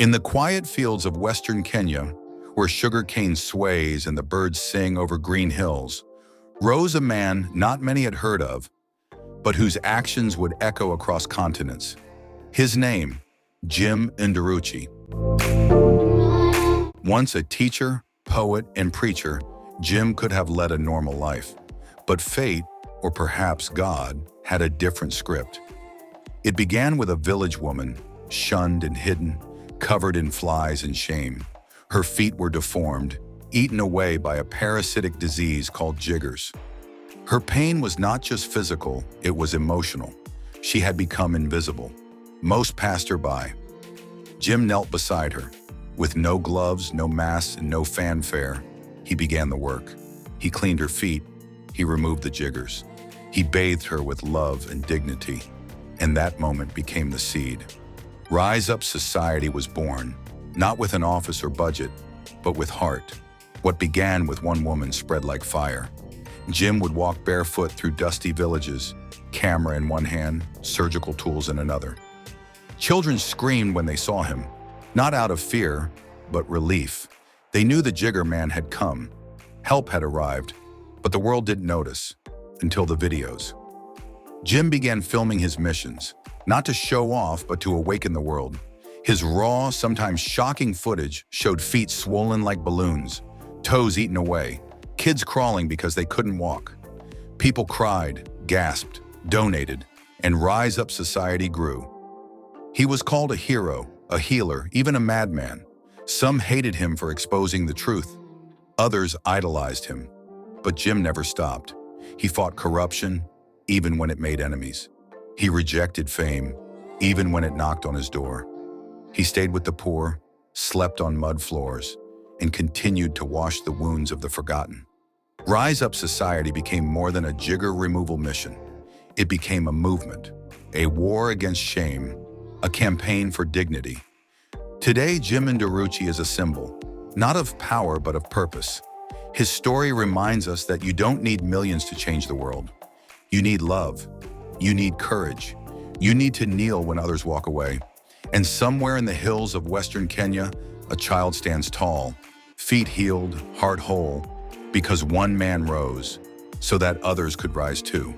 In the quiet fields of western Kenya, where sugarcane sways and the birds sing over green hills, rose a man not many had heard of, but whose actions would echo across continents. His name, Jim Nduruchi. Once a teacher, poet, and preacher, Jim could have led a normal life. But fate, or perhaps God, had a different script. It began with a village woman, shunned and hidden, covered in flies and shame. Her feet were deformed, eaten away by a parasitic disease called jiggers. Her pain was not just physical, it was emotional. She had become invisible. Most passed her by. Jim knelt beside her. With no gloves, no masks, and no fanfare, he began the work. He cleaned her feet. He removed the jiggers. He bathed her with love and dignity. And that moment became the seed. Rise Up Society was born, not with an office or budget, but with heart. What began with one woman spread like fire. Jim would walk barefoot through dusty villages, camera in one hand, surgical tools in another. Children screamed when they saw him, not out of fear, but relief. They knew the Jigger Man had come. Help had arrived, but the world didn't notice until the videos. Jim began filming his missions, not to show off, but to awaken the world. His raw, sometimes shocking footage showed feet swollen like balloons, toes eaten away, kids crawling because they couldn't walk. People cried, gasped, donated, and Rise Up Society grew. He was called a hero, a healer, even a madman. Some hated him for exposing the truth. Others idolized him. But Jim never stopped. He fought corruption, even when it made enemies. He rejected fame, even when it knocked on his door. He stayed with the poor, slept on mud floors, and continued to wash the wounds of the forgotten. Rise Up Society became more than a jigger removal mission. It became a movement, a war against shame, a campaign for dignity. Today, Jim Nduruchi is a symbol, not of power but of purpose. His story reminds us that you don't need millions to change the world. You need love. You need courage. You need to kneel when others walk away. And somewhere in the hills of western Kenya, a child stands tall, feet healed, heart whole, because one man rose so that others could rise too.